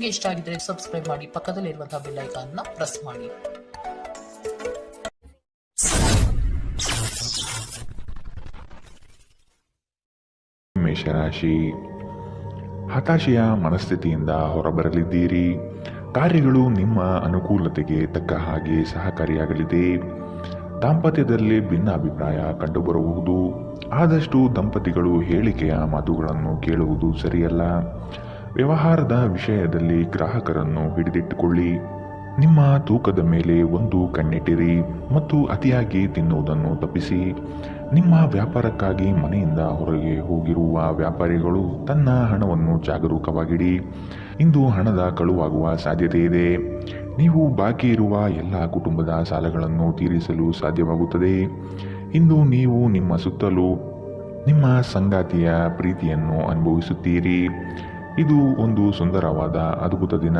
ನಿಮಗೆ ಇಷ್ಟ ಆಗಿದ್ರೆ ಸಬ್ಸ್ಕ್ರೈಬ್ ಮಾಡಿ, ಪಕ್ಕದಲ್ಲಿರುವಂತಹ ಬೆಲ್ ಐಕಾನ್ ನ ಪ್ರೆಸ್ ಮಾಡಿ. ಮೇಷರಾಶಿ, ಹತಾಶೆಯ ಮನಸ್ಥಿತಿಯಿಂದ ಹೊರಬರಲಿದ್ದೀರಿ. ಕಾರ್ಯಗಳು ನಿಮ್ಮ ಅನುಕೂಲತೆಗೆ ತಕ್ಕ ಹಾಗೆ ಸಹಕಾರಿಯಾಗಲಿದೆ. ದಾಂಪತ್ಯದಲ್ಲಿ ಭಿನ್ನಾಭಿಪ್ರಾಯ ಕಂಡುಬರಬಹುದು. ಆದಷ್ಟು ದಂಪತಿಗಳು ಹೇಳಿಕೆಯ ಮಾತುಗಳನ್ನು ಕೇಳುವುದು ಸರಿಯಲ್ಲ. ವ್ಯವಹಾರದ ವಿಷಯದಲ್ಲಿ ಗ್ರಾಹಕರನ್ನು ಹಿಡಿದಿಟ್ಟುಕೊಳ್ಳಿ. ನಿಮ್ಮ ತೂಕದ ಮೇಲೆ ಒಂದು ಕಣ್ಣಿಟ್ಟಿರಿ ಮತ್ತು ಅತಿಯಾಗಿ ತಿನ್ನುವುದನ್ನು ತಪ್ಪಿಸಿ. ನಿಮ್ಮ ವ್ಯಾಪಾರಕ್ಕಾಗಿ ಮನೆಯಿಂದ ಹೊರಗೆ ಹೋಗಿರುವ ವ್ಯಾಪಾರಿಗಳು ತನ್ನ ಹಣವನ್ನು ಜಾಗರೂಕವಾಗಿಡಿ. ಇಂದು ಹಣದ ಕಳುವಾಗುವ ಸಾಧ್ಯತೆ ಇದೆ. ನೀವು ಬಾಕಿ ಇರುವ ಎಲ್ಲ ಕುಟುಂಬದ ಸಾಲಗಳನ್ನು ತೀರಿಸಲು ಸಾಧ್ಯವಾಗುತ್ತದೆ. ಇಂದು ನೀವು ನಿಮ್ಮ ಸುತ್ತಲೂ ನಿಮ್ಮ ಸಂಗಾತಿಯ ಪ್ರೀತಿಯನ್ನು ಅನುಭವಿಸುತ್ತೀರಿ. ಇದು ಒಂದು ಸುಂದರವಾದ ಅದ್ಭುತ ದಿನ.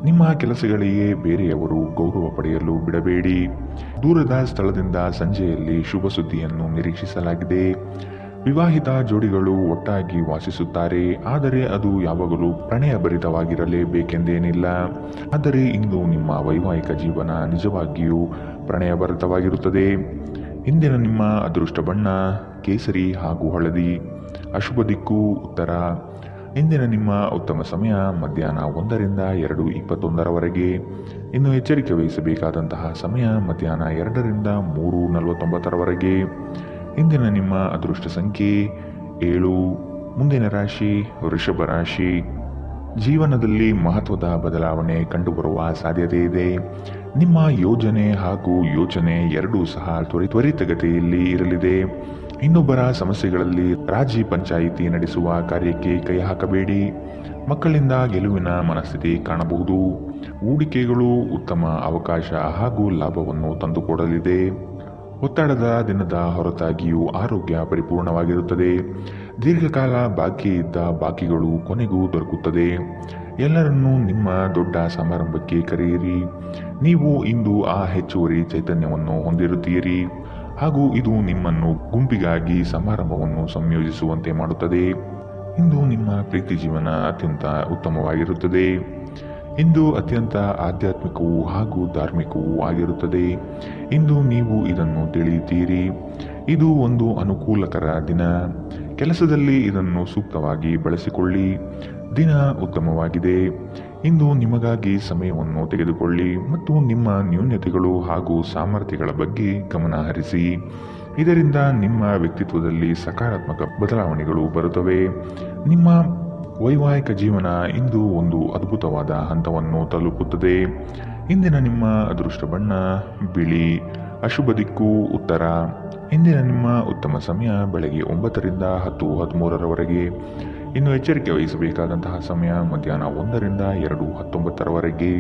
ನಿಮ್ಮ ಕೆಲಸಗಳಿಗೆ ಬೇರೆಯವರು ಗೌರವ ಪಡೆಯಲು ಬಿಡಬೇಡಿ. ದೂರದ ಸ್ಥಳದಿಂದ ಸಂಜೆಯಲ್ಲಿ ಶುಭ ಸುದ್ದಿಯನ್ನು ನಿರೀಕ್ಷಿಸಲಾಗಿದೆ. ವಿವಾಹಿತ ಜೋಡಿಗಳು ಒಟ್ಟಾಗಿ ವಾಸಿಸುತ್ತಾರೆ, ಆದರೆ ಅದು ಯಾವಾಗಲೂ ಪ್ರಣಯಭರಿತವಾಗಿರಲೇಬೇಕೆಂದೇನಿಲ್ಲ. ಆದರೆ ಇಂದು ನಿಮ್ಮ ವೈವಾಹಿಕ ಜೀವನ ನಿಜವಾಗಿಯೂ ಪ್ರಣಯಭರಿತವಾಗಿರುತ್ತದೆ. ಇಂದಿನ ನಿಮ್ಮ ಅದೃಷ್ಟ ಬಣ್ಣ ಕೇಸರಿ ಹಾಗೂ ಹಳದಿ. ಅಶುಭ ದಿಕ್ಕು ಉತ್ತರ. ಇಂದಿನ ನಿಮ್ಮ ಉತ್ತಮ ಸಮಯ ಮಧ್ಯಾಹ್ನ 1 ರಿಂದ 2:21 ಇನ್ನು ಎಚ್ಚರಿಕೆ ವಹಿಸಬೇಕಾದಂತಹ ಸಮಯ ಮಧ್ಯಾಹ್ನ 2 ರಿಂದ 3:49 ಇಂದಿನ ನಿಮ್ಮ ಅದೃಷ್ಟ ಸಂಖ್ಯೆ 7. ಮುಂದಿನ ರಾಶಿ ವೃಷಭ ರಾಶಿ. ಜೀವನದಲ್ಲಿ ಮಹತ್ವದ ಬದಲಾವಣೆ ಕಂಡುಬರುವ ಸಾಧ್ಯತೆ ಇದೆ. ನಿಮ್ಮ ಯೋಜನೆ ಹಾಗೂ ಯೋಚನೆ ಎರಡೂ ಸಹ ತ್ವರಿತಗತಿಯಲ್ಲಿ ಇರಲಿದೆ. ಇನ್ನೊಬ್ಬರ ಸಮಸ್ಯೆಗಳಲ್ಲಿ ರಾಜಿ ಪಂಚಾಯಿತಿ ನಡೆಸುವ ಕಾರ್ಯಕ್ಕೆ ಕೈ ಹಾಕಬೇಡಿ. ಮಕ್ಕಳಿಂದ ಗೆಲುವಿನ ಮನಸ್ಥಿತಿ ಕಾಣಬಹುದು. ಹೂಡಿಕೆಗಳು ಉತ್ತಮ ಅವಕಾಶ ಹಾಗೂ ಲಾಭವನ್ನು ತಂದುಕೊಡಲಿದೆ. ಒತ್ತಡದ ದಿನದ ಹೊರತಾಗಿಯೂ ಆರೋಗ್ಯ ಪರಿಪೂರ್ಣವಾಗಿರುತ್ತದೆ. ದೀರ್ಘಕಾಲ ಬಾಕಿ ಇದ್ದ ಬಾಕಿಗಳು ಕೊನೆಗೂ ದೊರಕುತ್ತದೆ. ಎಲ್ಲರನ್ನೂ ನಿಮ್ಮ ದೊಡ್ಡ ಸಮಾರಂಭಕ್ಕೆ ಕರೆಯಿರಿ. ನೀವು ಇಂದು ಆ ಹೆಚ್ಚುವರಿ ಚೈತನ್ಯವನ್ನು ಹೊಂದಿರುತ್ತೀರಿ ಹಾಗೂ ಇದು ನಿಮ್ಮನ್ನು ಗುಂಪಿಗಾಗಿ ಸಮಾರಂಭವನ್ನು ಸಂಯೋಜಿಸುವಂತೆ ಮಾಡುತ್ತದೆ. ಇಂದು ನಿಮ್ಮ ಪ್ರೀತಿ ಜೀವನ ಅತ್ಯಂತ ಉತ್ತಮವಾಗಿರುತ್ತದೆ. ಇಂದು ಅತ್ಯಂತ ಆಧ್ಯಾತ್ಮಿಕವೂ ಹಾಗೂ ಧಾರ್ಮಿಕವೂ ಆಗಿರುತ್ತದೆ. ಇಂದು ನೀವು ಇದನ್ನು ತಿಳಿಯುತ್ತೀರಿ. ಇದು ಒಂದು ಅನುಕೂಲಕರ ದಿನ. ಕೆಲಸದಲ್ಲಿ ಇದನ್ನು ಸೂಕ್ತವಾಗಿ ಬಳಸಿಕೊಳ್ಳಿ. ದಿನ ಉತ್ತಮವಾಗಿದೆ. ಇಂದು ನಿಮಗಾಗಿ ಸಮಯವನ್ನು ತೆಗೆದುಕೊಳ್ಳಿ ಮತ್ತು ನಿಮ್ಮ ನ್ಯೂನತೆಗಳು ಹಾಗೂ ಸಾಮರ್ಥ್ಯಗಳ ಬಗ್ಗೆ ಗಮನ ಹರಿಸಿ. ಇದರಿಂದ ನಿಮ್ಮ ವ್ಯಕ್ತಿತ್ವದಲ್ಲಿ ಸಕಾರಾತ್ಮಕ ಬದಲಾವಣೆಗಳು ಬರುತ್ತವೆ. ನಿಮ್ಮ ವೈವಾಹಿಕ ಜೀವನ ಇಂದು ಒಂದು ಅದ್ಭುತವಾದ ಹಂತವನ್ನು ತಲುಪುತ್ತದೆ. ಇಂದಿನ ನಿಮ್ಮ ಅದೃಷ್ಟ ಬಣ್ಣ ಬಿಳಿ. ಅಶುಭ ದಿಕ್ಕು ಉತ್ತರ. ಇಂದಿನ ನಿಮ್ಮ ಉತ್ತಮ ಸಮಯ ಬೆಳಗ್ಗೆ 9 ರಿಂದ 10:13 ಇನ್ನು ಎಚ್ಚರಿಕೆ ವಹಿಸಬೇಕಾದಂತಹ ಸಮಯ ಮಧ್ಯಾಹ್ನ 1 ರಿಂದ 2:19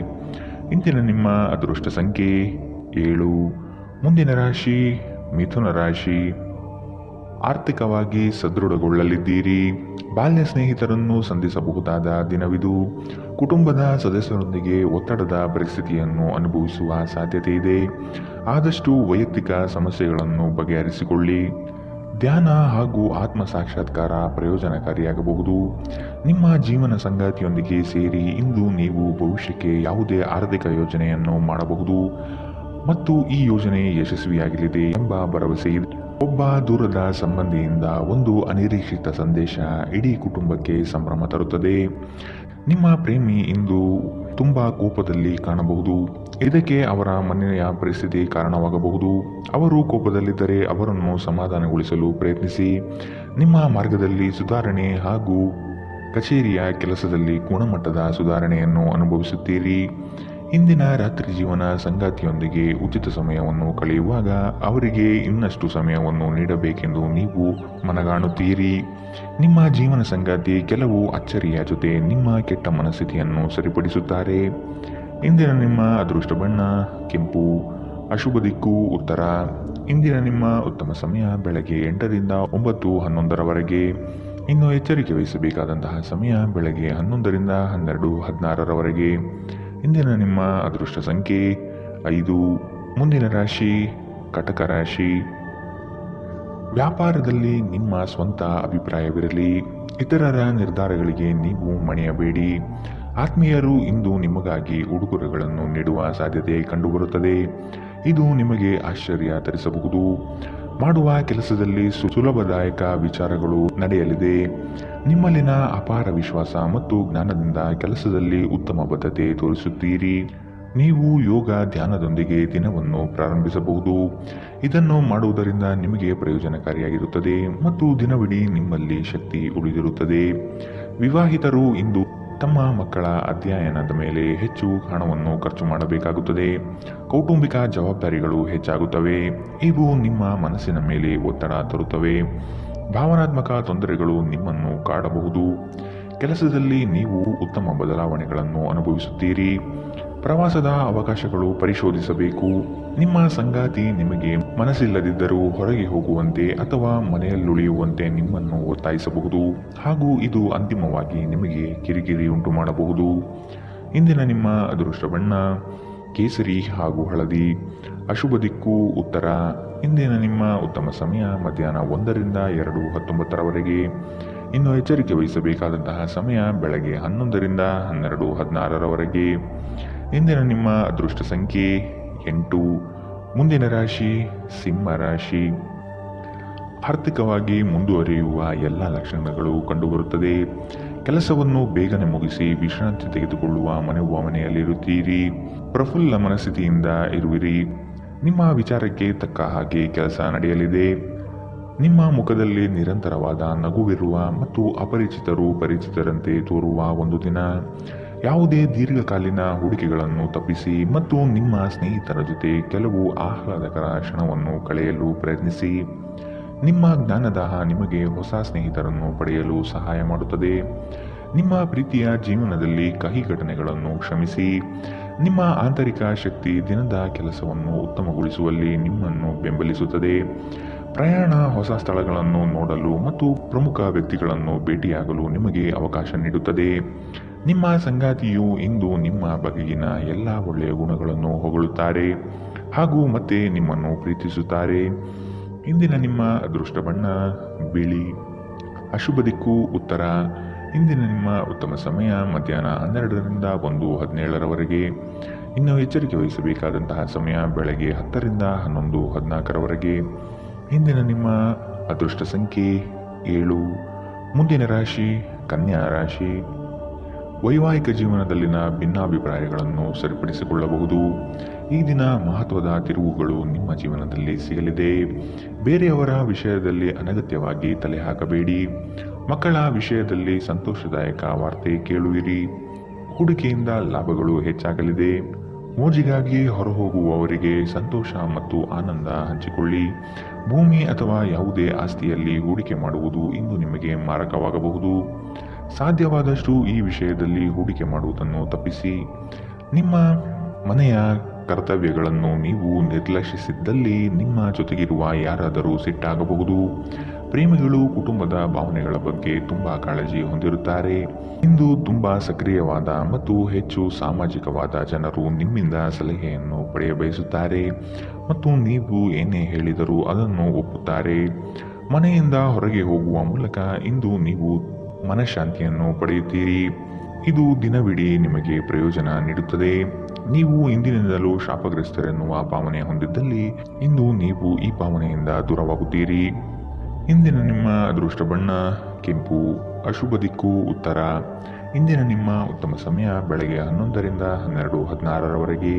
ಇಂದಿನ ನಿಮ್ಮ ಅದೃಷ್ಟ ಸಂಖ್ಯೆ 7. ಮುಂದಿನ ರಾಶಿ ಮಿಥುನ ರಾಶಿ. ಆರ್ಥಿಕವಾಗಿ ಸದೃಢಗೊಳ್ಳಲಿದ್ದೀರಿ. ಬಾಲ್ಯ ಸ್ನೇಹಿತರನ್ನು ಸಂಧಿಸಬಹುದಾದ ದಿನವಿದು. ಕುಟುಂಬದ ಸದಸ್ಯರೊಂದಿಗೆ ಒತ್ತಡದ ಪರಿಸ್ಥಿತಿಯನ್ನು ಅನುಭವಿಸುವ ಸಾಧ್ಯತೆ ಇದೆ. ಆದಷ್ಟು ವೈಯಕ್ತಿಕ ಸಮಸ್ಯೆಗಳನ್ನು ಬಗೆಹರಿಸಿಕೊಳ್ಳಿ. ಧ್ಯಾನ ಹಾಗೂ ಆತ್ಮ ಸಾಕ್ಷಾತ್ಕಾರ ಪ್ರಯೋಜನಕಾರಿಯಾಗಬಹುದು. ನಿಮ್ಮ ಜೀವನ ಸಂಗಾತಿಯೊಂದಿಗೆ ಸೇರಿ ಇಂದು ನೀವು ಭವಿಷ್ಯಕ್ಕೆ ಯಾವುದೇ ಆರ್ಥಿಕ ಯೋಜನೆಯನ್ನು ಮಾಡಬಹುದು ಮತ್ತು ಈ ಯೋಜನೆ ಯಶಸ್ವಿಯಾಗಲಿದೆ ಎಂಬ ಭರವಸೆ ಇದೆ. ಒಬ್ಬ ದೂರದ ಸಂಬಂಧಿಯಿಂದ ಒಂದು ಅನಿರೀಕ್ಷಿತ ಸಂದೇಶ ಇಡೀ ಕುಟುಂಬಕ್ಕೆ ಸಂಭ್ರಮ ತರುತ್ತದೆ. ನಿಮ್ಮ ಪ್ರೇಮಿ ಇಂದು ತುಂಬಾ ಕೋಪದಲ್ಲಿ ಕಾಣಬಹುದು. ಇದಕ್ಕೆ ಅವರ ಮನೆಯ ಪರಿಸ್ಥಿತಿ ಕಾರಣವಾಗಬಹುದು. ಅವರು ಕೋಪದಲ್ಲಿದ್ದರೆ ಅವರನ್ನು ಸಮಾಧಾನಗೊಳಿಸಲು ಪ್ರಯತ್ನಿಸಿ. ನಿಮ್ಮ ಮಾರ್ಗದಲ್ಲಿ ಸುಧಾರಣೆ ಹಾಗೂ ಕಚೇರಿಯ ಕೆಲಸದಲ್ಲಿ ಗುಣಮಟ್ಟದ ಸುಧಾರಣೆಯನ್ನು ಅನುಭವಿಸುತ್ತೀರಿ. ಇಂದಿನ ರಾತ್ರಿ ಜೀವನ ಸಂಗಾತಿಯೊಂದಿಗೆ ಉಚಿತ ಸಮಯವನ್ನು ಕಳೆಯುವಾಗ ಅವರಿಗೆ ಇನ್ನಷ್ಟು ಸಮಯವನ್ನು ನೀಡಬೇಕೆಂದು ನೀವು ಮನಗಾಣುತ್ತೀರಿ. ನಿಮ್ಮ ಜೀವನ ಸಂಗಾತಿ ಕೆಲವು ಅಚ್ಚರಿಯ ಜೊತೆ ನಿಮ್ಮ ಕೆಟ್ಟ ಮನಸ್ಥಿತಿಯನ್ನು ಸರಿಪಡಿಸುತ್ತಾರೆ. ಇಂದಿನ ನಿಮ್ಮ ಅದೃಷ್ಟ ಬಣ್ಣ ಕೆಂಪು. ಅಶುಭ ದಿಕ್ಕು ಉತ್ತರ. ಇಂದಿನ ನಿಮ್ಮ ಉತ್ತಮ ಸಮಯ ಬೆಳಗ್ಗೆ 8 ರಿಂದ 9:11 ಇನ್ನು ಎಚ್ಚರಿಕೆ ವಹಿಸಬೇಕಾದಂತಹ ಸಮಯ ಬೆಳಗ್ಗೆ 11 ರಿಂದ 12:16 ಇಂದಿನ ನಿಮ್ಮ ಅದೃಷ್ಟ ಸಂಖ್ಯೆ 5. ಮುಂದಿನ ರಾಶಿ ಕಟಕ ರಾಶಿ. ವ್ಯಾಪಾರದಲ್ಲಿ ನಿಮ್ಮ ಸ್ವಂತ ಅಭಿಪ್ರಾಯವಿರಲಿ. ಇತರರ ನಿರ್ಧಾರಗಳಿಗೆ ನೀವು ಮಣಿಯಬೇಡಿ. ಆತ್ಮೀಯರು ಇಂದು ನಿಮಗಾಗಿ ಉಡುಗೊರೆಗಳನ್ನು ನೀಡುವ ಸಾಧ್ಯತೆ ಕಂಡುಬರುತ್ತದೆ. ಇದು ನಿಮಗೆ ಆಶ್ಚರ್ಯ ತರಿಸಬಹುದು. ಮಾಡುವ ಕೆಲಸದಲ್ಲಿ ಸುಲಭದಾಯಕ ವಿಚಾರಗಳು ನಡೆಯಲಿದೆ. ನಿಮ್ಮಲ್ಲಿನ ಅಪಾರ ವಿಶ್ವಾಸ ಮತ್ತು ಜ್ಞಾನದಿಂದ ಕೆಲಸದಲ್ಲಿ ಉತ್ತಮ ಬದ್ಧತೆ ತೋರಿಸುತ್ತೀರಿ. ನೀವು ಯೋಗ ಧ್ಯಾನದೊಂದಿಗೆ ದಿನವನ್ನು ಪ್ರಾರಂಭಿಸಬಹುದು. ಇದನ್ನು ಮಾಡುವುದರಿಂದ ನಿಮಗೆ ಪ್ರಯೋಜನಕಾರಿಯಾಗಿರುತ್ತದೆ ಮತ್ತು ದಿನವಿಡೀ ನಿಮ್ಮಲ್ಲಿ ಶಕ್ತಿ ಉಳಿದಿರುತ್ತದೆ. ವಿವಾಹಿತರು ಇಂದು ತಮ್ಮ ಮಕ್ಕಳ ಅಧ್ಯಯನದ ಮೇಲೆ ಹೆಚ್ಚು ಹಣವನ್ನು ಖರ್ಚು ಮಾಡಬೇಕಾಗುತ್ತದೆ. ಕೌಟುಂಬಿಕ ಜವಾಬ್ದಾರಿಗಳು ಹೆಚ್ಚಾಗುತ್ತವೆ. ಇವು ನಿಮ್ಮ ಮನಸ್ಸಿನ ಮೇಲೆ ಒತ್ತಡ ತರುತ್ತವೆ. ಭಾವನಾತ್ಮಕ ತೊಂದರೆಗಳು ನಿಮ್ಮನ್ನು ಕಾಡಬಹುದು. ಕೆಲಸದಲ್ಲಿ ನೀವು ಉತ್ತಮ ಬದಲಾವಣೆಗಳನ್ನು ಅನುಭವಿಸುತ್ತೀರಿ. ಪ್ರವಾಸದ ಅವಕಾಶಗಳು ಪರಿಶೋಧಿಸಬೇಕು. ನಿಮ್ಮ ಸಂಗಾತಿ ನಿಮಗೆ ಮನಸ್ಸಿಲ್ಲದಿದ್ದರೂ ಹೊರಗೆ ಹೋಗುವಂತೆ ಅಥವಾ ಮನೆಯಲ್ಲುಳಿಯುವಂತೆ ನಿಮ್ಮನ್ನು ಒತ್ತಾಯಿಸಬಹುದು ಹಾಗೂ ಇದು ಅಂತಿಮವಾಗಿ ನಿಮಗೆ ಕಿರಿಕಿರಿ ಉಂಟು ಮಾಡಬಹುದು. ಇಂದಿನ ನಿಮ್ಮ ಅದೃಷ್ಟ ಬಣ್ಣ ಕೇಸರಿ ಹಾಗೂ ಹಳದಿ. ಅಶುಭ ದಿಕ್ಕು ಉತ್ತರ. ಇಂದಿನ ನಿಮ್ಮ ಉತ್ತಮ ಸಮಯ ಮಧ್ಯಾಹ್ನ 1ರಿಂದ 2:19 ಇನ್ನು ಎಚ್ಚರಿಕೆ ವಹಿಸಬೇಕಾದಂತಹ ಸಮಯ ಬೆಳಗ್ಗೆ 11ರಿಂದ 12:16 ಇಂದಿನ ನಿಮ್ಮ ಅದೃಷ್ಟ ಸಂಖ್ಯೆ 8. ಮುಂದಿನ ರಾಶಿ ಸಿಂಹ ರಾಶಿ. ಆರ್ಥಿಕವಾಗಿ ಮುಂದುವರಿಯುವ ಎಲ್ಲ ಲಕ್ಷಣಗಳು ಕಂಡುಬರುತ್ತದೆ. ಕೆಲಸವನ್ನು ಬೇಗನೆ ಮುಗಿಸಿ ವಿಶ್ರಾಂತಿ ತೆಗೆದುಕೊಳ್ಳುವ ಮನೆಯಲ್ಲಿರುತ್ತೀರಿ. ಪ್ರಫುಲ್ಲ ಮನಸ್ಥಿತಿಯಿಂದ ಇರುವಿರಿ. ನಿಮ್ಮ ವಿಚಾರಕ್ಕೆ ತಕ್ಕ ಹಾಗೆ ಕೆಲಸ ನಡೆಯಲಿದೆ. ನಿಮ್ಮ ಮುಖದಲ್ಲಿ ನಿರಂತರವಾದ ನಗುವಿರುವ ಮತ್ತು ಅಪರಿಚಿತರು ಪರಿಚಿತರಂತೆ ತೋರುವ ಒಂದು ದಿನ. ಯಾವುದೇ ದೀರ್ಘಕಾಲೀನ ಹೂಡಿಕೆಗಳನ್ನು ತಪ್ಪಿಸಿ ಮತ್ತು ನಿಮ್ಮ ಸ್ನೇಹಿತರ ಜೊತೆ ಕೆಲವು ಆಹ್ಲಾದಕರ ಕ್ಷಣವನ್ನು ಕಳೆಯಲು ಪ್ರಯತ್ನಿಸಿ. ನಿಮ್ಮ ಜ್ಞಾನದಾಹ ನಿಮಗೆ ಹೊಸ ಸ್ನೇಹಿತರನ್ನು ಪಡೆಯಲು ಸಹಾಯ ಮಾಡುತ್ತದೆ. ನಿಮ್ಮ ಪ್ರೀತಿಯ ಜೀವನದಲ್ಲಿ ಕಹಿ ಘಟನೆಗಳನ್ನು ಕ್ಷಮಿಸಿ. ನಿಮ್ಮ ಆಂತರಿಕ ಶಕ್ತಿ ದಿನದ ಕೆಲಸವನ್ನು ಉತ್ತಮಗೊಳಿಸುವಲ್ಲಿ ನಿಮ್ಮನ್ನು ಬೆಂಬಲಿಸುತ್ತದೆ. ಪ್ರಯಾಣ, ಹೊಸ ಸ್ಥಳಗಳನ್ನು ನೋಡಲು ಮತ್ತು ಪ್ರಮುಖ ವ್ಯಕ್ತಿಗಳನ್ನು ಭೇಟಿಯಾಗಲು ನಿಮಗೆ ಅವಕಾಶ ನೀಡುತ್ತದೆ. ನಿಮ್ಮ ಸಂಗಾತಿಯು ಇಂದು ನಿಮ್ಮ ಬಗೆಗಿನ ಎಲ್ಲ ಒಳ್ಳೆಯ ಗುಣಗಳನ್ನು ಹೊಗಳುತ್ತಾರೆ ಹಾಗೂ ಮತ್ತೆ ನಿಮ್ಮನ್ನು ಪ್ರೀತಿಸುತ್ತಾರೆ. ಇಂದಿನ ನಿಮ್ಮ ಅದೃಷ್ಟ ಬಣ್ಣ ಬಿಳಿ. ಅಶುಭ ದಿಕ್ಕು ಉತ್ತರ. ಇಂದಿನ ನಿಮ್ಮ ಉತ್ತಮ ಸಮಯ ಮಧ್ಯಾಹ್ನ 12ರಿಂದ 1:17 ಇನ್ನು ಎಚ್ಚರಿಕೆ ವಹಿಸಬೇಕಾದಂತಹ ಸಮಯ ಬೆಳಗ್ಗೆ 10ರಿಂದ 11:14 ಇಂದಿನ ನಿಮ್ಮ ಅದೃಷ್ಟ ಸಂಖ್ಯೆ 7. ಮುಂದಿನ ರಾಶಿ ಕನ್ಯಾ ರಾಶಿ. ವೈವಾಹಿಕ ಜೀವನದಲ್ಲಿನ ಭಿನ್ನಾಭಿಪ್ರಾಯಗಳನ್ನು ಸರಿಪಡಿಸಿಕೊಳ್ಳಬಹುದು. ಈ ದಿನ ಮಹತ್ವದ ತಿರುವುಗಳು ನಿಮ್ಮ ಜೀವನದಲ್ಲಿ ಸಿಗಲಿದೆ. ಬೇರೆಯವರ ವಿಷಯದಲ್ಲಿ ಅನಗತ್ಯವಾಗಿ ತಲೆ ಹಾಕಬೇಡಿ. ಮಕ್ಕಳ ವಿಷಯದಲ್ಲಿ ಸಂತೋಷದಾಯಕ ವಾರ್ತೆ ಕೇಳುವಿರಿ. ಹೂಡಿಕೆಯಿಂದ ಲಾಭಗಳು ಹೆಚ್ಚಾಗಲಿದೆ. ಮೋಜಿಗಾಗಿ ಹೊರಹೋಗುವವರಿಗೆ ಸಂತೋಷ ಮತ್ತು ಆನಂದ ಹಂಚಿಕೊಳ್ಳಿ. ಭೂಮಿ ಅಥವಾ ಯಾವುದೇ ಆಸ್ತಿಯಲ್ಲಿ ಹೂಡಿಕೆ ಮಾಡುವುದು ಇಂದು ನಿಮಗೆ ಮಾರಕವಾಗಬಹುದು. ಸಾಧ್ಯವಾದಷ್ಟು ಈ ವಿಷಯದಲ್ಲಿ ಹೂಡಿಕೆ ಮಾಡುವುದನ್ನು ತಪ್ಪಿಸಿ. ನಿಮ್ಮ ಮನೆಯ ಕರ್ತವ್ಯಗಳನ್ನು ನೀವು ನಿರ್ಲಕ್ಷಿಸಿದ್ದಲ್ಲಿ ನಿಮ್ಮ ಜೊತೆಗಿರುವ ಯಾರಾದರೂ ಸಿಟ್ಟಾಗಬಹುದು. ಪ್ರೇಮಿಗಳು ಕುಟುಂಬದ ಭಾವನೆಗಳ ಬಗ್ಗೆ ತುಂಬಾ ಕಾಳಜಿ ಹೊಂದಿರುತ್ತಾರೆ. ಇಂದು ತುಂಬಾ ಸಕ್ರಿಯವಾದ ಮತ್ತು ಹೆಚ್ಚು ಸಾಮಾಜಿಕವಾದ ಜನರು ನಿಮ್ಮಿಂದ ಸಲಹೆಯನ್ನು ಪಡೆಯಬಯಸುತ್ತಾರೆ ಮತ್ತು ನೀವು ಏನೇ ಹೇಳಿದರೂ ಅದನ್ನು ಒಪ್ಪುತ್ತಾರೆ. ಮನೆಯಿಂದ ಹೊರಗೆ ಹೋಗುವ ಮೂಲಕ ಇಂದು ನೀವು ಮನಃಶಾಂತಿಯನ್ನು ಪಡೆಯುತ್ತೀರಿ. ಇದು ದಿನವಿಡೀ ನಿಮಗೆ ಪ್ರಯೋಜನ ನೀಡುತ್ತದೆ. ನೀವು ಇಂದಿನಿಂದಲೂ ಶಾಪಗ್ರಸ್ತರೆನ್ನುವ ಭಾವನೆ ಹೊಂದಿದ್ದಲ್ಲಿ ಇಂದು ನೀವು ಈ ಭಾವನೆಯಿಂದ ದೂರವಾಗುತ್ತೀರಿ. ಇಂದಿನ ನಿಮ್ಮ ಅದೃಷ್ಟ ಬಣ್ಣ ಕೆಂಪು. ಅಶುಭ ದಿಕ್ಕು ಉತ್ತರ. ಇಂದಿನ ನಿಮ್ಮ ಉತ್ತಮ ಸಮಯ ಬೆಳಗ್ಗೆ 11ರಿಂದ 12:16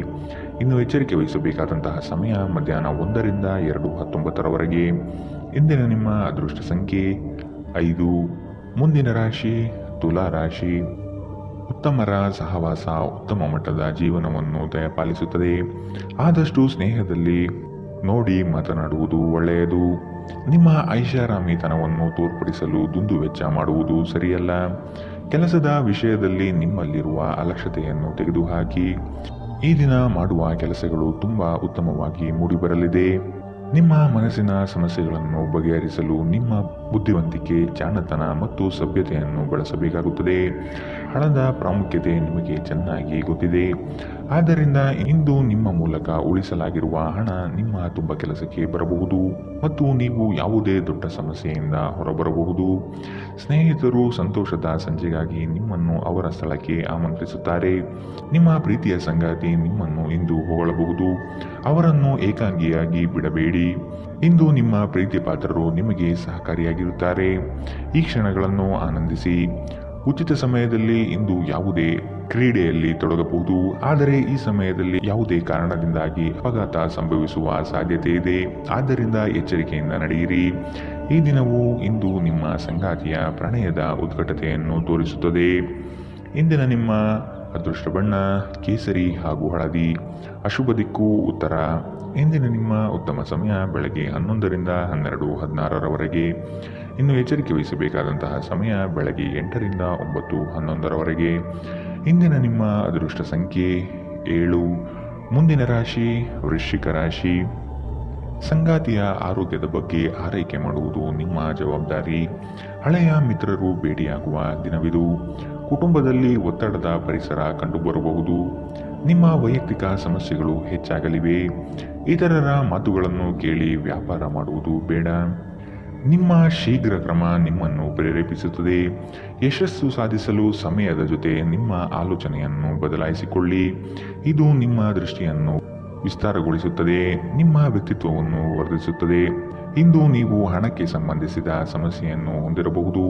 ಇನ್ನು ಎಚ್ಚರಿಕೆ ವಹಿಸಬೇಕಾದಂತಹ ಸಮಯ ಮಧ್ಯಾಹ್ನ 1ರಿಂದ 2:19 ಇಂದಿನ ನಿಮ್ಮ ಅದೃಷ್ಟ ಸಂಖ್ಯೆ 5. ಮುಂದಿನ ರಾಶಿ ತುಲಾ ರಾಶಿ. ಉತ್ತಮರ ಸಹವಾಸ ಉತ್ತಮ ಮಟ್ಟದ ಜೀವನವನ್ನು ದಯಪಾಲಿಸುತ್ತದೆ. ಆದಷ್ಟು ಸ್ನೇಹದಲ್ಲಿ ನೋಡಿ ಮಾತನಾಡುವುದು ಒಳ್ಳೆಯದು. ನಿಮ್ಮ ಐಷಾರಾಮಿತನವನ್ನು ತೋರ್ಪಡಿಸಲು ದುಂದುವೆಚ್ಚ ಮಾಡುವುದು ಸರಿಯಲ್ಲ. ಕೆಲಸದ ವಿಷಯದಲ್ಲಿ ನಿಮ್ಮಲ್ಲಿರುವ ಅಲಕ್ಷ್ಯತೆಯನ್ನು ತೆಗೆದುಹಾಕಿ. ಈ ದಿನ ಮಾಡುವ ಕೆಲಸಗಳು ತುಂಬಾ ಉತ್ತಮವಾಗಿ ಮೂಡಿಬರಲಿದೆ. ನಿಮ್ಮ ಮನಸ್ಸಿನ ಸಮಸ್ಯೆಗಳನ್ನು ಬಗೆಹರಿಸಲು ನಿಮ್ಮ ಬುದ್ಧಿವಂತಿಕೆ, ಜಾಣತನ ಮತ್ತು ಸಭ್ಯತೆಯನ್ನು ಬಳಸಬೇಕಾಗುತ್ತದೆ. ಹಣದ ಪ್ರಾಮುಖ್ಯತೆ ನಿಮಗೆ ಚೆನ್ನಾಗಿ ಗೊತ್ತಿದೆ. ಆದ್ದರಿಂದ ಇಂದು ನಿಮ್ಮ ಮೂಲಕ ಉಳಿಸಲಾಗಿರುವ ಹಣ ನಿಮ್ಮ ತುಂಬ ಕೆಲಸಕ್ಕೆ ಬರಬಹುದು ಮತ್ತು ನೀವು ಯಾವುದೇ ದೊಡ್ಡ ಸಮಸ್ಯೆಯಿಂದ ಹೊರಬರಬಹುದು. ಸ್ನೇಹಿತರು ಸಂತೋಷದ ಸಂಜೆಗಾಗಿ ನಿಮ್ಮನ್ನು ಅವರ ಸ್ಥಳಕ್ಕೆ ಆಮಂತ್ರಿಸುತ್ತಾರೆ. ನಿಮ್ಮ ಪ್ರೀತಿಯ ಸಂಗಾತಿ ನಿಮ್ಮನ್ನು ಇಂದು ಹೊಗಳಬಹುದು. ಅವರನ್ನು ಏಕಾಂಗಿಯಾಗಿ ಬಿಡಬೇಡಿ. ಇಂದು ನಿಮ್ಮ ಪ್ರೀತಿ ಪಾತ್ರರು ನಿಮಗೆ ಸಹಕಾರಿಯಾಗಿರುತ್ತಾರೆ. ಈ ಕ್ಷಣಗಳನ್ನು ಆನಂದಿಸಿ. ಉಚಿತ ಸಮಯದಲ್ಲಿ ಇಂದು ಯಾವುದೇ ಕ್ರೀಡೆಯಲ್ಲಿ ತೊಡಗಬಹುದು, ಆದರೆ ಈ ಸಮಯದಲ್ಲಿ ಯಾವುದೇ ಕಾರಣದಿಂದಾಗಿ ಅಪಘಾತ ಸಂಭವಿಸುವ ಸಾಧ್ಯತೆ ಇದೆ. ಆದ್ದರಿಂದ ಎಚ್ಚರಿಕೆಯಿಂದ ನಡೆಯಿರಿ. ಈ ದಿನವು ಇಂದು ನಿಮ್ಮ ಸಂಗಾತಿಯ ಪ್ರಣಯದ ಉತ್ಕಟತೆಯನ್ನು ತೋರಿಸುತ್ತದೆ. ಇಂದಿನ ನಿಮ್ಮ ಅದೃಷ್ಟ ಬಣ್ಣ ಕೇಸರಿ ಹಾಗೂ ಹಳದಿ. ಅಶುಭ ದಿಕ್ಕು ಉತ್ತರ. ಇಂದಿನ ನಿಮ್ಮ ಉತ್ತಮ ಸಮಯ ಬೆಳಗ್ಗೆ 11ರಿಂದ 12:16ರವರೆಗೆ. ಇನ್ನು ಎಚ್ಚರಿಕೆ ವಹಿಸಬೇಕಾದಂತಹ ಸಮಯ ಬೆಳಗ್ಗೆ 8ರಿಂದ 9:11ರವರೆಗೆ. ಇಂದಿನ ನಿಮ್ಮ ಅದೃಷ್ಟ ಸಂಖ್ಯೆ 7. ಮುಂದಿನ ರಾಶಿ ವೃಶ್ಚಿಕ ರಾಶಿ. ಸಂಗಾತಿಯ ಆರೋಗ್ಯದ ಬಗ್ಗೆ ಆರೈಕೆ ಮಾಡುವುದು ನಿಮ್ಮ ಜವಾಬ್ದಾರಿ. ಹಳೆಯ ಮಿತ್ರರು ಭೇಟಿಯಾಗುವ ದಿನವಿದು. ಕುಟುಂಬದಲ್ಲಿ ಒತ್ತಡದ ಪರಿಸರ ಕಂಡುಬರಬಹುದು. ನಿಮ್ಮ ವೈಯಕ್ತಿಕ ಸಮಸ್ಯೆಗಳು ಹೆಚ್ಚಾಗಲಿವೆ. ಇತರರ ಮಾತುಗಳನ್ನು ಕೇಳಿ ವ್ಯಾಪಾರ ಮಾಡುವುದು ಬೇಡ. ನಿಮ್ಮ ಶೀಘ್ರ ಕ್ರಮ ನಿಮ್ಮನ್ನು ಪ್ರೇರೇಪಿಸುತ್ತದೆ. ಯಶಸ್ಸು ಸಾಧಿಸಲು ಸಮಯದ ಜೊತೆ ನಿಮ್ಮ ಆಲೋಚನೆಯನ್ನು ಬದಲಾಯಿಸಿಕೊಳ್ಳಿ. ಇದು ನಿಮ್ಮ ದೃಷ್ಟಿಯನ್ನು ವಿಸ್ತಾರಗೊಳಿಸುತ್ತದೆ, ನಿಮ್ಮ ವ್ಯಕ್ತಿತ್ವವನ್ನು ವರ್ಧಿಸುತ್ತದೆ. ಇಂದು ನೀವು ಹಣಕ್ಕೆ ಸಂಬಂಧಿಸಿದ ಸಮಸ್ಯೆಯನ್ನು ಹೊಂದಿರಬಹುದು.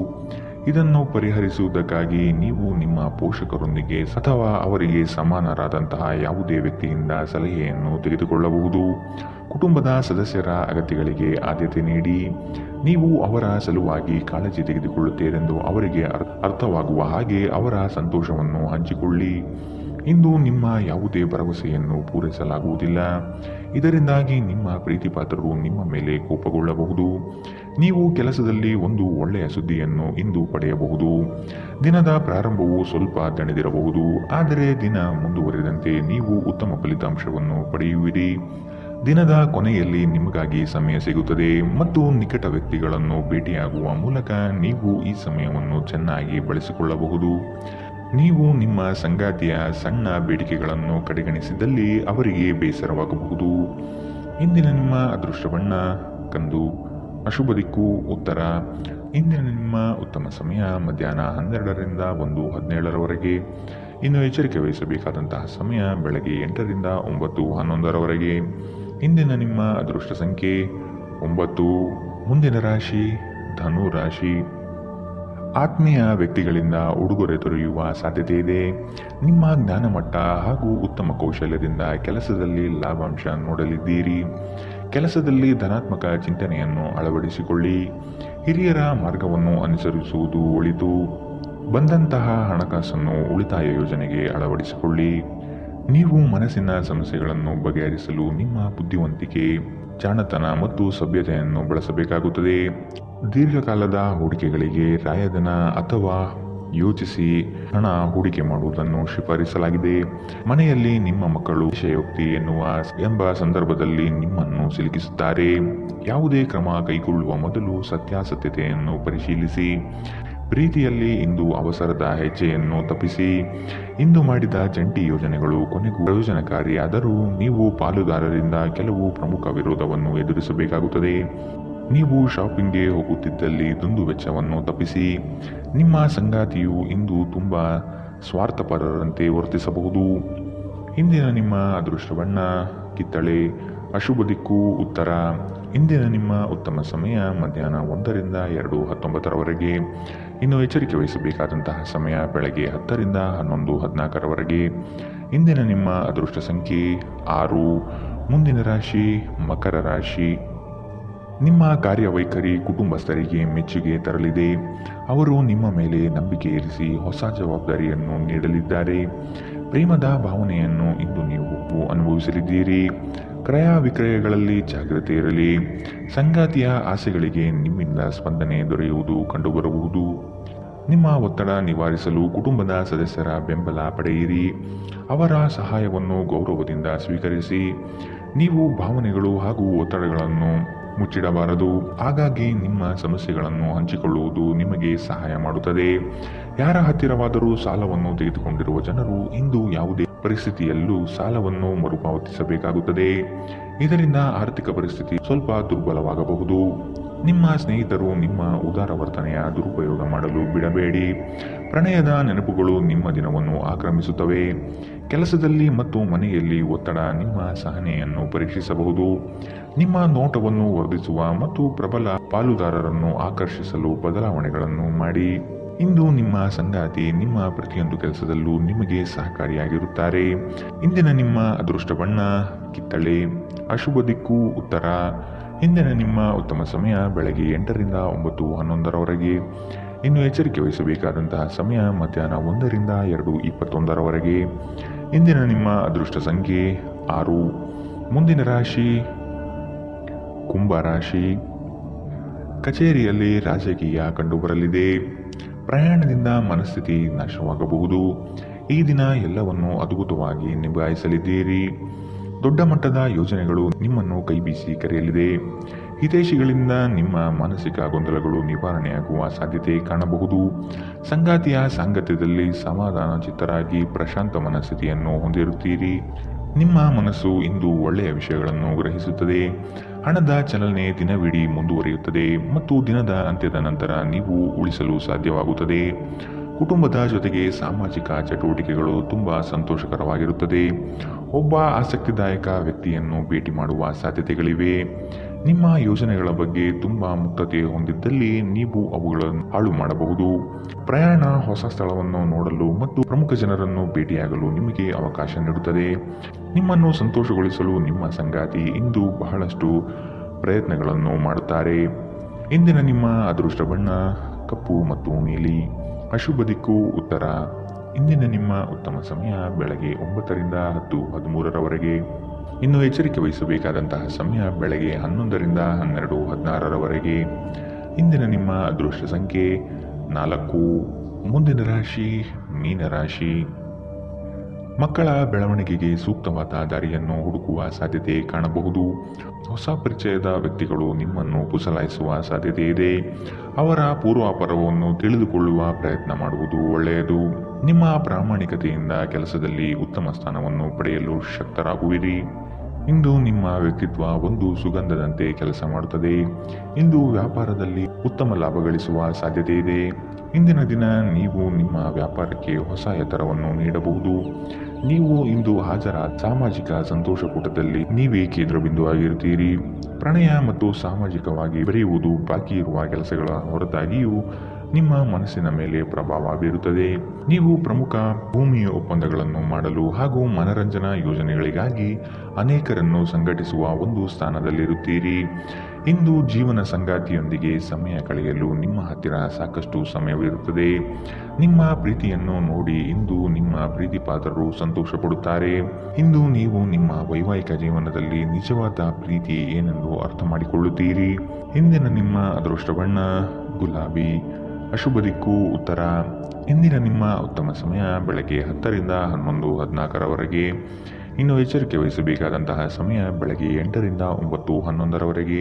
ಇದನ್ನು ಪರಿಹರಿಸುವುದಕ್ಕಾಗಿ ನೀವು ನಿಮ್ಮ ಪೋಷಕರೊಂದಿಗೆ ಅಥವಾ ಅವರಿಗೆ ಸಮಾನರಾದಂತಹ ಯಾವುದೇ ವ್ಯಕ್ತಿಯಿಂದ ಸಲಹೆಯನ್ನು ತೆಗೆದುಕೊಳ್ಳಬಹುದು. ಕುಟುಂಬದ ಸದಸ್ಯರ ಅಗತ್ಯಗಳಿಗೆ ಆದ್ಯತೆ ನೀಡಿ. ನೀವು ಅವರ ಸಲುವಾಗಿ ಕಾಳಜಿ ತೆಗೆದುಕೊಳ್ಳುತ್ತೀರೆಂದು ಅವರಿಗೆ ಅರ್ಥವಾಗುವ ಹಾಗೆ ಅವರ ಸಂತೋಷವನ್ನು ಹಂಚಿಕೊಳ್ಳಿ. ಇಂದು ನಿಮ್ಮ ಯಾವುದೇ ಭರವಸೆಯನ್ನು ಪೂರೈಸಲಾಗುವುದಿಲ್ಲ. ಇದರಿಂದಾಗಿ ನಿಮ್ಮ ಪ್ರೀತಿಪಾತ್ರರು ನಿಮ್ಮ ಮೇಲೆ ಕೋಪಗೊಳ್ಳಬಹುದು. ನೀವು ಕೆಲಸದಲ್ಲಿ ಒಂದು ಒಳ್ಳೆಯ ಸುದ್ದಿಯನ್ನು ಇಂದು ಪಡೆಯಬಹುದು. ದಿನದ ಪ್ರಾರಂಭವು ಸ್ವಲ್ಪ ದಣಿದಿರಬಹುದು, ಆದರೆ ದಿನ ಮುಂದುವರಿದಂತೆ ನೀವು ಉತ್ತಮ ಫಲಿತಾಂಶವನ್ನು ಪಡೆಯುವಿರಿ. ದಿನದ ಕೊನೆಯಲ್ಲಿ ನಿಮಗಾಗಿ ಸಮಯ ಸಿಗುತ್ತದೆ ಮತ್ತು ನಿಕಟ ವ್ಯಕ್ತಿಗಳನ್ನು ಭೇಟಿಯಾಗುವ ಮೂಲಕ ನೀವು ಈ ಸಮಯವನ್ನು ಚೆನ್ನಾಗಿ ಬಳಸಿಕೊಳ್ಳಬಹುದು. ನೀವು ನಿಮ್ಮ ಸಂಗಾತಿಯ ಸಣ್ಣ ಬೇಡಿಕೆಗಳನ್ನು ಕಡೆಗಣಿಸಿದಲ್ಲಿ ಅವರಿಗೆ ಬೇಸರವಾಗಬಹುದು. ಇಂದಿನ ನಿಮ್ಮ ಅದೃಷ್ಟ ಬಣ್ಣ ಕಂದು. ಅಶುಭ ದಿಕ್ಕು ಉತ್ತರ. ಇಂದಿನ ನಿಮ್ಮ ಉತ್ತಮ ಸಮಯ ಮಧ್ಯಾಹ್ನ 12ರಿಂದ 1:17ರವರೆಗೆ. ಇನ್ನು ಎಚ್ಚರಿಕೆ ವಹಿಸಬೇಕಾದಂತಹ ಸಮಯ ಬೆಳಗ್ಗೆ 8ರಿಂದ 9:11ರವರೆಗೆ. ಇಂದಿನ ನಿಮ್ಮ ಅದೃಷ್ಟ ಸಂಖ್ಯೆ 9. ಮುಂದಿನ ರಾಶಿ ಧನು ರಾಶಿ. ಆತ್ಮೀಯ ವ್ಯಕ್ತಿಗಳಿಂದ ಉಡುಗೊರೆ ದೊರೆಯುವ ಸಾಧ್ಯತೆ ಇದೆ. ನಿಮ್ಮ ಜ್ಞಾನಮಟ್ಟ ಹಾಗೂ ಉತ್ತಮ ಕೌಶಲ್ಯದಿಂದ ಕೆಲಸದಲ್ಲಿ ಲಾಭಾಂಶ ನೋಡಲಿದ್ದೀರಿ. ಕೆಲಸದಲ್ಲಿ ಧನಾತ್ಮಕ ಚಿಂತನೆಯನ್ನು ಅಳವಡಿಸಿಕೊಳ್ಳಿ. ಹಿರಿಯರ ಮಾರ್ಗವನ್ನು ಅನುಸರಿಸುವುದು ಒಳಿತು. ಬಂದಂತಹ ಹಣಕಾಸನ್ನು ಉಳಿತಾಯ ಯೋಜನೆಗೆ ಅಳವಡಿಸಿಕೊಳ್ಳಿ. ನೀವು ಮನಸ್ಸಿನ ಸಮಸ್ಯೆಗಳನ್ನು ಬಗೆಹರಿಸಲು ನಿಮ್ಮ ಬುದ್ಧಿವಂತಿಕೆ, ಜಾಣತನ ಮತ್ತು ಸಭ್ಯತೆಯನ್ನು ಬಳಸಬೇಕಾಗುತ್ತದೆ. ದೀರ್ಘಕಾಲದ ಹೂಡಿಕೆಗಳಿಗೆ ರಾಯಧನ ಅಥವಾ ಯೋಚಿಸಿ ಹಣ ಹೂಡಿಕೆ ಮಾಡುವುದನ್ನು ಶಿಫಾರಿಸಲಾಗಿದೆ. ಮನೆಯಲ್ಲಿ ನಿಮ್ಮ ಮಕ್ಕಳು ವಿಷಯೋಕ್ತಿ ಎಂಬ ಸಂದರ್ಭದಲ್ಲಿ ನಿಮ್ಮನ್ನು ಸಿಲುಕಿಸುತ್ತಾರೆ. ಯಾವುದೇ ಕ್ರಮ ಕೈಗೊಳ್ಳುವ ಮೊದಲು ಸತ್ಯಾಸತ್ಯತೆಯನ್ನು ಪರಿಶೀಲಿಸಿ. ಪ್ರೀತಿಯಲ್ಲಿ ಇಂದು ಅವಸರದ ಹೆಜ್ಜೆಯನ್ನು ತಪ್ಪಿಸಿ. ಇಂದು ಮಾಡಿದ ಜಂಟಿ ಯೋಜನೆಗಳು ಕೊನೆಗೂ ಪ್ರಯೋಜನಕಾರಿಯಾದರೂ ನೀವು ಪಾಲುದಾರರಿಂದ ಕೆಲವು ಪ್ರಮುಖ ವಿರೋಧವನ್ನು ಎದುರಿಸಬೇಕಾಗುತ್ತದೆ. ನೀವು ಶಾಪಿಂಗ್ಗೆ ಹೋಗುತ್ತಿದ್ದಲ್ಲಿ ದುಂದು ವೆಚ್ಚವನ್ನು ತಪ್ಪಿಸಿ. ನಿಮ್ಮ ಸಂಗಾತಿಯು ಇಂದು ತುಂಬ ಸ್ವಾರ್ಥಪರರಂತೆ ವರ್ತಿಸಬಹುದು. ಇಂದಿನ ನಿಮ್ಮ ಅದೃಷ್ಟ ಬಣ್ಣ ಕಿತ್ತಳೆ. ಅಶುಭ ದಿಕ್ಕು ಉತ್ತರ. ಇಂದಿನ ನಿಮ್ಮ ಉತ್ತಮ ಸಮಯ ಮಧ್ಯಾಹ್ನ 1ರಿಂದ 2:19ರವರೆಗೆ. ಇನ್ನು ಎಚ್ಚರಿಕೆ ವಹಿಸಬೇಕಾದಂತಹ ಸಮಯ ಬೆಳಗ್ಗೆ 10ರಿಂದ 11:14ರವರೆಗೆ. ಇಂದಿನ ನಿಮ್ಮ ಅದೃಷ್ಟ ಸಂಖ್ಯೆ 6. ಮುಂದಿನ ರಾಶಿ ಮಕರ ರಾಶಿ. ನಿಮ್ಮ ಕಾರ್ಯವೈಖರಿ ಕುಟುಂಬಸ್ಥರಿಗೆ ಮೆಚ್ಚುಗೆ ತರಲಿದೆ. ಅವರು ನಿಮ್ಮ ಮೇಲೆ ನಂಬಿಕೆ ಇರಿಸಿ ಹೊಸ ಜವಾಬ್ದಾರಿಯನ್ನು ನೀಡಲಿದ್ದಾರೆ. ಪ್ರೇಮದ ಭಾವನೆಯನ್ನು ಇಂದು ನೀವು ಅನುಭವಿಸಲಿದ್ದೀರಿ. ಕ್ರಯ ವಿಕ್ರಯಗಳಲ್ಲಿ ಜಾಗ್ರತೆ ಇರಲಿ. ಸಂಗಾತಿಯ ಆಸೆಗಳಿಗೆ ನಿಮ್ಮಿಂದ ಸ್ಪಂದನೆ ದೊರೆಯುವುದು ಕಂಡುಬರಬಹುದು. ನಿಮ್ಮ ಒತ್ತಡ ನಿವಾರಿಸಲು ಕುಟುಂಬದ ಸದಸ್ಯರ ಬೆಂಬಲ ಪಡೆಯಿರಿ. ಅವರ ಸಹಾಯವನ್ನು ಗೌರವದಿಂದ ಸ್ವೀಕರಿಸಿ. ನೀವು ಭಾವನೆಗಳು ಹಾಗೂ ಒತ್ತಡಗಳನ್ನು ಮುಚ್ಚಿಡಬಾರದು. ಹಾಗಾಗಿ ನಿಮ್ಮ ಸಮಸ್ಯೆಗಳನ್ನು ಹಂಚಿಕೊಳ್ಳುವುದು ನಿಮಗೆ ಸಹಾಯ ಮಾಡುತ್ತದೆ. ಯಾರ ಹತ್ತಿರವಾದರೂ ಸಾಲವನ್ನು ತೆಗೆದುಕೊಂಡಿರುವ ಜನರು ಇಂದು ಯಾವುದೇ ಪರಿಸ್ಥಿತಿಯಲ್ಲೂ ಸಾಲವನ್ನು ಮರುಪಾವತಿಸಬೇಕಾಗುತ್ತದೆ. ಇದರಿಂದ ಆರ್ಥಿಕ ಪರಿಸ್ಥಿತಿ ಸ್ವಲ್ಪ ದುರ್ಬಲವಾಗಬಹುದು. ನಿಮ್ಮ ಸ್ನೇಹಿತರು ನಿಮ್ಮ ಉದಾರ ವರ್ತನೆಯ ದುರುಪಯೋಗ ಮಾಡಲು ಬಿಡಬೇಡಿ. ಪ್ರಣಯದ ನೆನಪುಗಳು ನಿಮ್ಮ ದಿನವನ್ನು ಆಕ್ರಮಿಸುತ್ತವೆ. ಕೆಲಸದಲ್ಲಿ ಮತ್ತು ಮನೆಯಲ್ಲಿ ಒತ್ತಡ ನಿಮ್ಮ ಸಹನೆಯನ್ನು ಪರೀಕ್ಷಿಸಬಹುದು. ನಿಮ್ಮ ನೋಟವನ್ನು ವರ್ಧಿಸುವ ಮತ್ತು ಪ್ರಬಲ ಪಾಲುದಾರರನ್ನು ಆಕರ್ಷಿಸಲು ಬದಲಾವಣೆಗಳನ್ನು ಮಾಡಿ. ಇಂದು ನಿಮ್ಮ ಸಂಗಾತಿ ನಿಮ್ಮ ಪ್ರತಿಯೊಂದು ಕೆಲಸದಲ್ಲೂ ನಿಮಗೆ ಸಹಕಾರಿಯಾಗಿರುತ್ತಾರೆ. ಇಂದಿನ ನಿಮ್ಮ ಅದೃಷ್ಟ ಬಣ್ಣ ಕಿತ್ತಳೆ, ಅಶುಭ ದಿಕ್ಕು ಉತ್ತರ. ಇಂದಿನ ನಿಮ್ಮ ಉತ್ತಮ ಸಮಯ ಬೆಳಗ್ಗೆ 8ರಿಂದ 9:11ರವರೆಗೆ. ಇನ್ನು ಎಚ್ಚರಿಕೆ ವಹಿಸಬೇಕಾದಂತಹ ಸಮಯ ಮಧ್ಯಾಹ್ನ 1ರಿಂದ 2:21ರವರೆಗೆ. ಇಂದಿನ ನಿಮ್ಮ ಅದೃಷ್ಟ ಸಂಖ್ಯೆ 6. ಮುಂದಿನ ರಾಶಿ ಕುಂಭ ರಾಶಿ. ಕಚೇರಿಯಲ್ಲಿ ರಾಜಕೀಯ ಕಂಡುಬರಲಿದೆ. ಪ್ರಯಾಣದಿಂದ ಮನಸ್ಥಿತಿ ನಾಶವಾಗಬಹುದು. ಈ ದಿನ ಎಲ್ಲವನ್ನು ಅದ್ಭುತವಾಗಿ ನಿಭಾಯಿಸಲಿದ್ದೀರಿ. ದೊಡ್ಡ ಮಟ್ಟದ ಯೋಜನೆಗಳು ನಿಮ್ಮನ್ನು ಕೈಬೀಸಿ ಕರೆಯಲಿದೆ. ಹಿತೈಷಿಗಳಿಂದ ನಿಮ್ಮ ಮಾನಸಿಕ ಗೊಂದಲಗಳು ನಿವಾರಣೆಯಾಗುವ ಸಾಧ್ಯತೆ ಕಾಣಬಹುದು. ಸಂಗಾತಿಯ ಸಾಂಗತ್ಯದಲ್ಲಿ ಸಮಾಧಾನ ಚಿತ್ತರಾಗಿ ಪ್ರಶಾಂತ ಮನಸ್ಥಿತಿಯನ್ನು ಹೊಂದಿರುತ್ತೀರಿ. ನಿಮ್ಮ ಮನಸ್ಸು ಇಂದು ಒಳ್ಳೆಯ ವಿಷಯಗಳನ್ನು ಗ್ರಹಿಸುತ್ತದೆ. ಹಣದ ಚಲನೆ ದಿನವಿಡೀ ಮುಂದುವರಿಯುತ್ತದೆ ಮತ್ತು ದಿನದ ಅಂತ್ಯದ ನಂತರ ನೀವು ಉಳಿಸಲು ಸಾಧ್ಯವಾಗುತ್ತದೆ. ಕುಟುಂಬದ ಜೊತೆಗೆ ಸಾಮಾಜಿಕ ಚಟುವಟಿಕೆಗಳು ತುಂಬ ಸಂತೋಷಕರವಾಗಿರುತ್ತದೆ. ಒಬ್ಬ ಆಸಕ್ತಿದಾಯಕ ವ್ಯಕ್ತಿಯನ್ನು ಭೇಟಿ ಮಾಡುವ ಸಾಧ್ಯತೆಗಳಿವೆ. ನಿಮ್ಮ ಯೋಜನೆಗಳ ಬಗ್ಗೆ ತುಂಬ ಮುಕ್ತತೆ ಹೊಂದಿದ್ದಲ್ಲಿ ನೀವು ಅವುಗಳನ್ನು ಹಾಳು ಮಾಡಬಹುದು. ಪ್ರಯಾಣ ಹೊಸ ಸ್ಥಳವನ್ನು ನೋಡಲು ಮತ್ತು ಪ್ರಮುಖ ಜನರನ್ನು ಭೇಟಿಯಾಗಲು ನಿಮಗೆ ಅವಕಾಶ ನೀಡುತ್ತದೆ. ನಿಮ್ಮನ್ನು ಸಂತೋಷಗೊಳಿಸಲು ನಿಮ್ಮ ಸಂಗಾತಿ ಇಂದು ಬಹಳಷ್ಟು ಪ್ರಯತ್ನಗಳನ್ನು ಮಾಡುತ್ತಾರೆ. ಇಂದಿನ ನಿಮ್ಮ ಅದೃಷ್ಟ ಬಣ್ಣ ಕಪ್ಪು ಮತ್ತು ನೀಲಿ, ಅಶುಭ ದಿಕ್ಕು ಉತ್ತರ. ಇಂದಿನ ನಿಮ್ಮ ಉತ್ತಮ ಸಮಯ ಬೆಳಗ್ಗೆ 9ರಿಂದ 10:13ರವರೆಗೆ. ಇನ್ನು ಎಚ್ಚರಿಕೆ ವಹಿಸಬೇಕಾದಂತಹ ಸಮಯ ಬೆಳಗ್ಗೆ 11ರಿಂದ 12:16ರವರೆಗೆ. ಇಂದಿನ ನಿಮ್ಮ ಅದೃಷ್ಟ ಸಂಖ್ಯೆ 4. ಮುಂದಿನ ರಾಶಿ ಮೀನರಾಶಿ. ಮಕ್ಕಳ ಬೆಳವಣಿಗೆಗೆ ಸೂಕ್ತವಾದ ದಾರಿಯನ್ನು ಹುಡುಕುವ ಸಾಧ್ಯತೆ ಕಾಣಬಹುದು. ಹೊಸ ಪರಿಚಯದ ವ್ಯಕ್ತಿಗಳು ನಿಮ್ಮನ್ನು ಪುಸಲಾಯಿಸುವ ಸಾಧ್ಯತೆ ಇದೆ. ಅವರ ಪೂರ್ವಾಪರವನ್ನು ತಿಳಿದುಕೊಳ್ಳುವ ಪ್ರಯತ್ನ ಮಾಡುವುದು ಒಳ್ಳೆಯದು. ನಿಮ್ಮ ಪ್ರಾಮಾಣಿಕತೆಯಿಂದ ಕೆಲಸದಲ್ಲಿ ಉತ್ತಮ ಸ್ಥಾನವನ್ನು ಪಡೆಯಲು ಶಕ್ತರಾಗುವಿರಿ. ಇಂದು ನಿಮ್ಮ ವ್ಯಕ್ತಿತ್ವ ಒಂದು ಸುಗಂಧದಂತೆ ಕೆಲಸ ಮಾಡುತ್ತದೆ. ಇಂದು ವ್ಯಾಪಾರದಲ್ಲಿ ಉತ್ತಮ ಲಾಭ ಗಳಿಸುವ ಸಾಧ್ಯತೆ ಇದೆ. ಇಂದಿನ ದಿನ ನೀವು ನಿಮ್ಮ ವ್ಯಾಪಾರಕ್ಕೆ ಹೊಸ ಎತ್ತರವನ್ನು ನೀಡಬಹುದು. ನೀವು ಇಂದು ಹಾಜರಾದ ಸಾಮಾಜಿಕ ಸಂತೋಷಕೂಟದಲ್ಲಿ ನೀವೇ ಕೇಂದ್ರಬಿಂದುವಾಗಿರುತ್ತೀರಿ. ಪ್ರಣಯ ಮತ್ತು ಸಾಮಾಜಿಕವಾಗಿ ಬೆರೆಯುವುದು ಬಾಕಿ ಇರುವ ಕೆಲಸಗಳ ಹೊರತಾಗಿಯೂ ನಿಮ್ಮ ಮನಸ್ಸಿನ ಮೇಲೆ ಪ್ರಭಾವ ಬೀರುತ್ತದೆ. ನೀವು ಪ್ರಮುಖ ಭೂಮಿ ಒಪ್ಪಂದಗಳನ್ನು ಮಾಡಲು ಹಾಗೂ ಮನರಂಜನಾ ಯೋಜನೆಗಳಿಗಾಗಿ ಅನೇಕರನ್ನು ಸಂಘಟಿಸುವ ಒಂದು ಸ್ಥಾನದಲ್ಲಿರುತ್ತೀರಿ. ಇಂದು ಜೀವನ ಸಂಗಾತಿಯೊಂದಿಗೆ ಸಮಯ ಕಳೆಯಲು ನಿಮ್ಮ ಹತ್ತಿರ ಸಾಕಷ್ಟು ಸಮಯವಿರುತ್ತದೆ. ನಿಮ್ಮ ಪ್ರೀತಿಯನ್ನು ನೋಡಿ ಇಂದು ನಿಮ್ಮ ಪ್ರೀತಿಪಾತ್ರರು ಸಂತೋಷ ಪಡುತ್ತಾರೆ. ಇಂದು ನೀವು ನಿಮ್ಮ ವೈವಾಹಿಕ ಜೀವನದಲ್ಲಿ ನಿಜವಾದ ಪ್ರೀತಿ ಏನೆಂದು ಅರ್ಥ ಮಾಡಿಕೊಳ್ಳುತ್ತೀರಿ. ಇಂದಿನ ನಿಮ್ಮ ಅದೃಷ್ಟ ಬಣ್ಣ ಗುಲಾಬಿ, ಅಶುಭ ದಿಕ್ಕು ಉತ್ತರ. ಇಂದಿನ ನಿಮ್ಮ ಉತ್ತಮ ಸಮಯ ಬೆಳಗ್ಗೆ 10ರಿಂದ 11:14ರವರೆಗೆ. ಇನ್ನು ಎಚ್ಚರಿಕೆ ವಹಿಸಬೇಕಾದಂತಹ ಸಮಯ ಬೆಳಗ್ಗೆ 8ರಿಂದ 9:11ರವರೆಗೆ.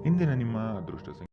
ಇಂದಿನ ನಿಮ್ಮ ಅದೃಷ್ಟ